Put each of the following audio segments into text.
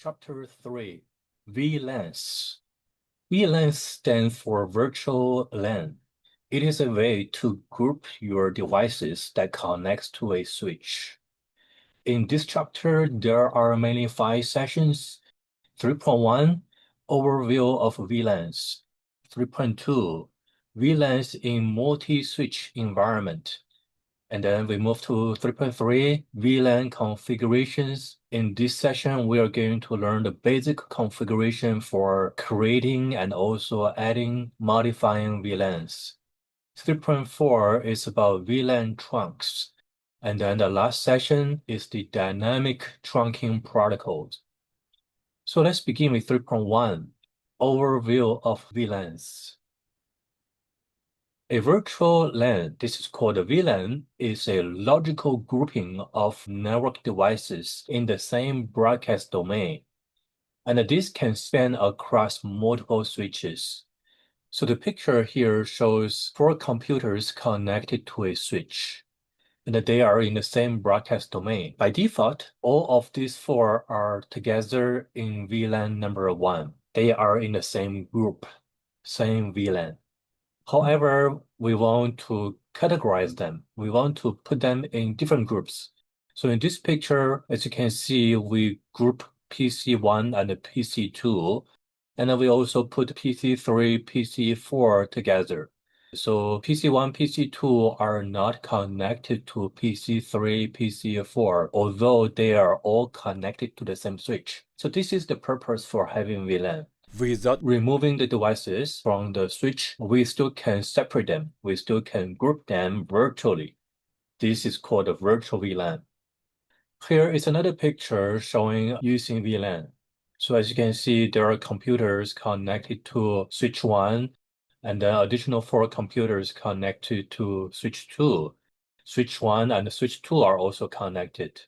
Chapter 3 VLANs. VLANs stands for Virtual LAN. It is a way to group your devices that connects to a switch. In this chapter, there are mainly 5 sessions. 3.1 Overview of VLANs. 3.2 VLANs in multi-switch environment. And then we move to 3.3 VLAN configurations. In this session, we are going to learn the basic configuration for creating and also adding, modifying VLANs. 3.4 is about VLAN trunks. And then the last session is the dynamic trunking protocols. So let's begin with 3.1, Overview of VLANs. A virtual LAN, this is called a VLAN, is a logical grouping of network devices in the same broadcast domain. And this can span across multiple switches. So the picture here shows 4 computers connected to a switch, and they are in the same broadcast domain. By default, all of these 4 are together in VLAN number 1. They are in the same group, same VLAN. However, we want to categorize them. We want to put them in different groups. So in this picture, as you can see, we group PC1 and PC2, and then we also put PC3, PC4 together. So PC1, PC2 are not connected to PC3, PC4, although they are all connected to the same switch. So this is the purpose for having VLAN. Without removing the devices from the switch, we still can separate them. We still can group them virtually. This is called a virtual VLAN. Here is another picture showing using VLAN. So as you can see, there are computers connected to switch 1, and then additional 4 computers connected to switch 2. Switch 1 and switch 2 are also connected.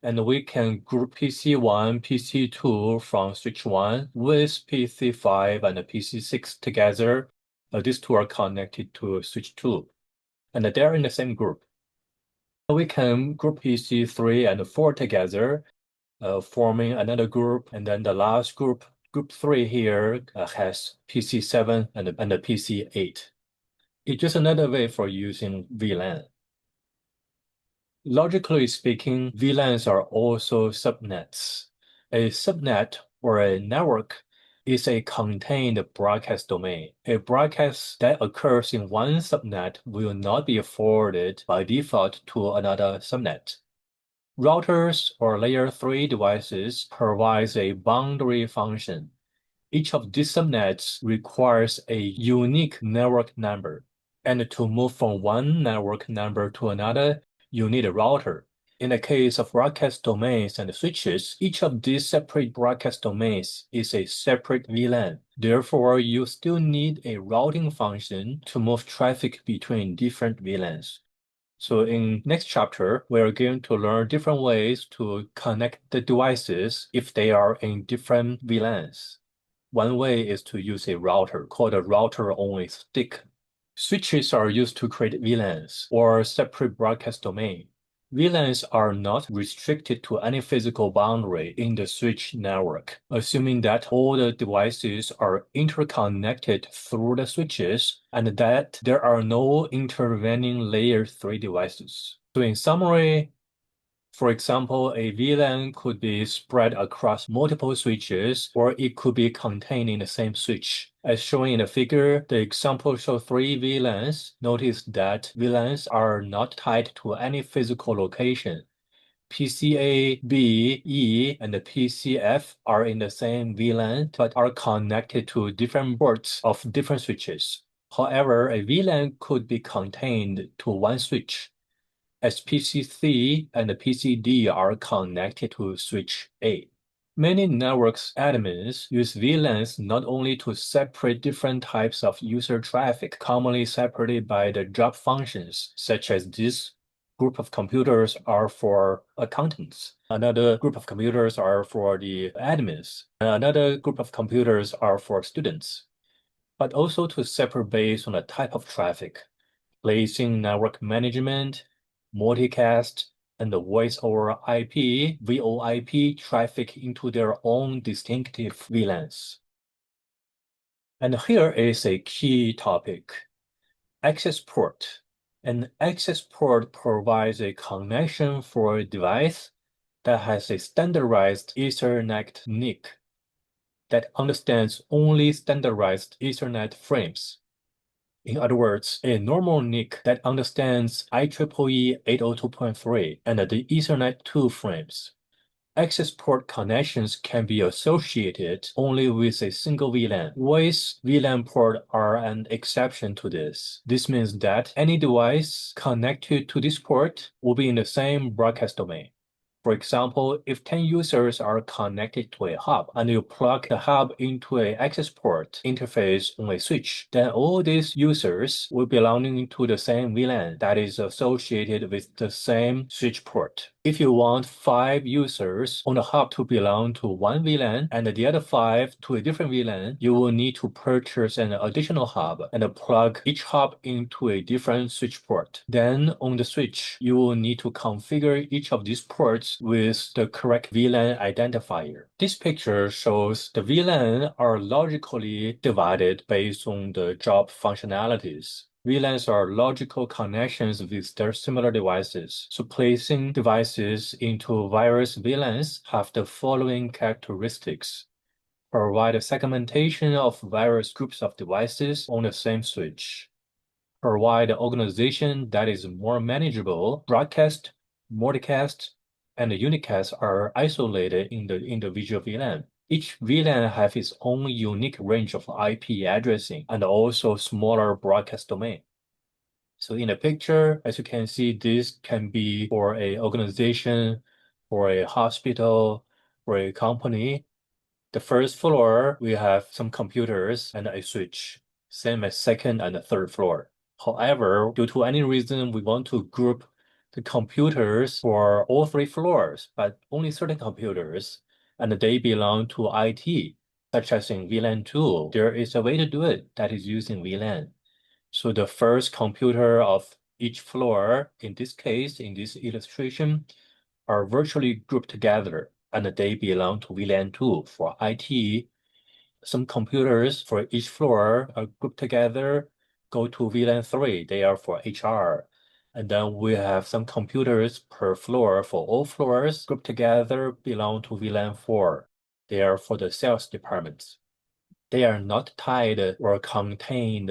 And we can group PC1, PC2 from switch 1 with PC5 and PC6 together. These 2 are connected to switch 2, and they're in the same group. We can group PC3 and 4 together, forming another group, and then the last group, group 3 here, has PC7 and the PC8. It's just another way for using VLAN. Logically speaking, VLANs are also subnets. A subnet or a network is a contained broadcast domain. A broadcast that occurs in one subnet will not be forwarded by default to another subnet. Routers or layer 3 devices provides a boundary function. Each of these subnets requires a unique network number. And to move from one network number to another, you need a router. In the case of broadcast domains and switches, each of these separate broadcast domains is a separate VLAN. Therefore, you still need a routing function to move traffic between different VLANs. So in next chapter, we are going to learn different ways to connect the devices if they are in different VLANs. One way is to use a router called a router-only stick. Switches are used to create VLANs or separate broadcast domain. VLANs are not restricted to any physical boundary in the switch network, assuming that all the devices are interconnected through the switches and that there are no intervening layer 3 devices. So in summary, for example, a VLAN could be spread across multiple switches, or it could be contained in the same switch. As shown in the figure, the example shows 3 VLANs. Notice that VLANs are not tied to any physical location. PCA, B, E, and the PCF are in the same VLAN, but are connected to different ports of different switches. However, a VLAN could be contained to one switch, as PC-C and PC-D are connected to switch A. Many networks admins use VLANs not only to separate different types of user traffic commonly separated by the job functions, such as this group of computers are for accountants. Another group of computers are for the admins. Another group of computers are for students, but also to separate based on the type of traffic, placing network management, multicast, and the voice over IP, VoIP traffic into their own distinctive VLANs. And here is a key topic: access port. An access port provides a connection for a device that has a standardized Ethernet NIC that understands only standardized Ethernet frames. In other words, a normal NIC that understands IEEE 802.3 and the Ethernet 2 frames. Access port connections can be associated only with a single VLAN. Voice VLAN ports are an exception to this. This means that any device connected to this port will be in the same broadcast domain. For example, if 10 users are connected to a hub and you plug the hub into an access port interface on a switch, then all these users will belong to the same VLAN that is associated with the same switch port. If you want 5 users on the hub to belong to one VLAN and the other 5 to a different VLAN, you will need to purchase an additional hub and plug each hub into a different switch port. Then on the switch, you will need to configure each of these ports with the correct VLAN identifier. This picture shows the VLAN are logically divided based on the job functionalities. VLANs are logical connections with their similar devices. So placing devices into various VLANs have the following characteristics: provide a segmentation of various groups of devices on the same switch, provide an organization that is more manageable. Broadcast, multicast, and unicast are isolated in the individual VLAN. Each VLAN has its own unique range of IP addressing and also smaller broadcast domain. So in the picture, as you can see, this can be for an organization, for a hospital, for a company. The first floor, we have some computers and a switch, same as second and the third floor. However, due to any reason, we want to group the computers for all 3 floors, but only certain computers, and they belong to IT, such as in VLAN 2. There is a way to do it that is using VLAN. So the first computer of each floor, in this case, in this illustration, are virtually grouped together, and they belong to VLAN 2 for IT. Some computers for each floor are grouped together, go to VLAN 3, they are for HR. And then we have some computers per floor for all floors grouped together belong to VLAN 4. They are for the sales departments. They are not tied or constrained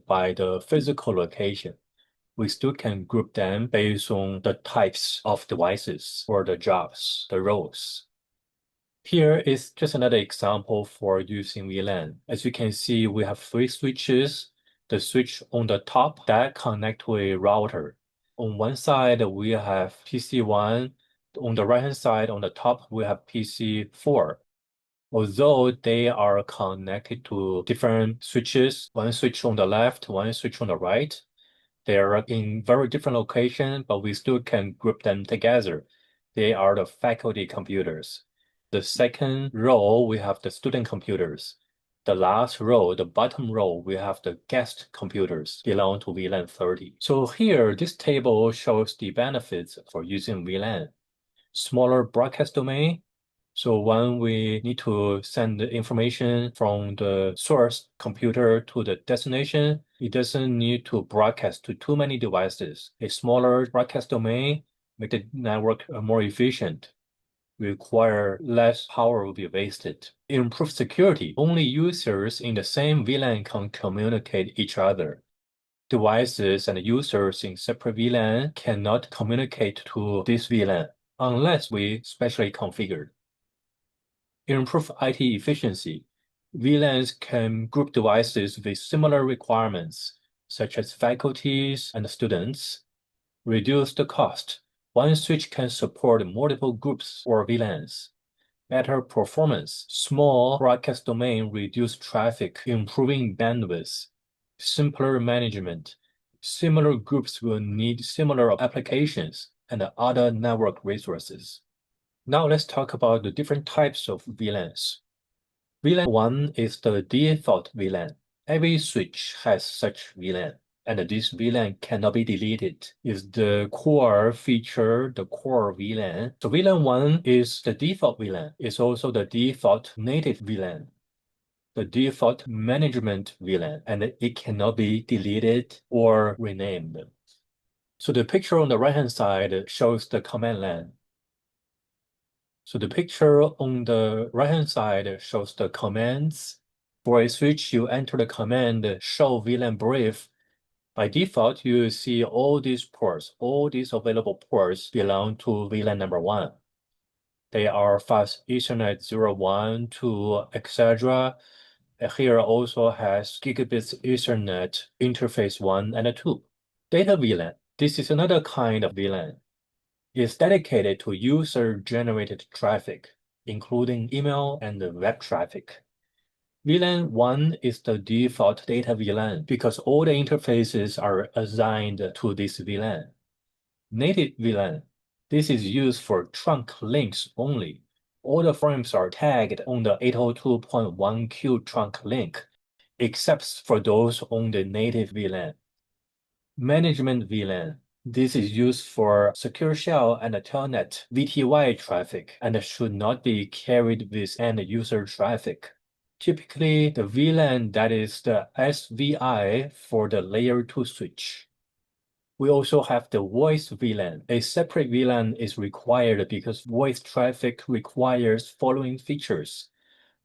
by the physical location. We still can group them based on the types of devices or the jobs, the roles. Here is just another example for using VLAN. As you can see, we have 3 switches. The switch on the top that connect to a router. On one side, we have PC1. On the right-hand side, on the top, we have PC4. Although they are connected to different switches, one switch on the left, one switch on the right, they are in very different locations, but we still can group them together. They are the faculty computers. The second row, we have the student computers. The last row, the bottom row, we have the guest computers belong to VLAN 30. So here, this table shows the benefits for using VLAN. Smaller broadcast domain. So when we need to send the information from the source computer to the destination, it doesn't need to broadcast to too many devices. A smaller broadcast domain makes the network more efficient. Require less power will be wasted. Improve security. Only users in the same VLAN can communicate each other. Devices and users in separate VLAN cannot communicate to this VLAN unless we specially configure. Improve IT efficiency. VLANs can group devices with similar requirements, such as faculties and students. Reduce the cost. One switch can support multiple groups or VLANs. Better performance. Small broadcast domain reduce traffic, improving bandwidth. Simpler management. Similar groups will need similar applications and other network resources. Now let's talk about the different types of VLANs. VLAN 1 is the default VLAN. Every switch has such VLAN. and this VLAN cannot be deleted. It's the core feature, the core VLAN. So VLAN 1 is the default VLAN. It's also the default native VLAN, the default management VLAN, and it cannot be deleted or renamed. So the picture on the right-hand side shows the command line. So the picture on the right-hand side shows the commands. For a switch, you enter the command show VLAN brief. By default, you see all these ports, all these available ports belong to VLAN number 1. They are fast Ethernet 0, 1, 2, etc. Here also has gigabit Ethernet interface 1 and 2. Data VLAN. This is another kind of VLAN. It's dedicated to user-generated traffic, including email and web traffic. VLAN 1 is the default data VLAN because all the interfaces are assigned to this VLAN. Native VLAN. This is used for trunk links only. All the frames are tagged on the 802.1q trunk link, except for those on the native VLAN. Management VLAN. This is used for secure shell and telnet VTY traffic and should not be carried with end user traffic. Typically, the VLAN that is the SVI for the layer 2 switch. We also have the voice VLAN. A separate VLAN is required because voice traffic requires following features: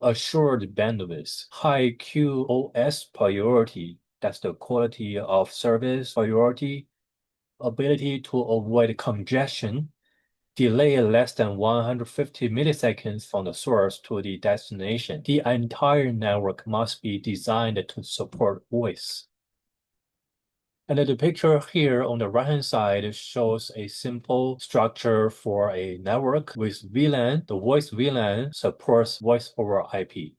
assured bandwidth, high QoS priority, that's the quality of service priority, ability to avoid congestion, delay less than 150 milliseconds from the source to the destination. The entire network must be designed to support voice. And the picture here on the right-hand side shows a simple structure for a network with VLAN. The voice VLAN supports voice over IP.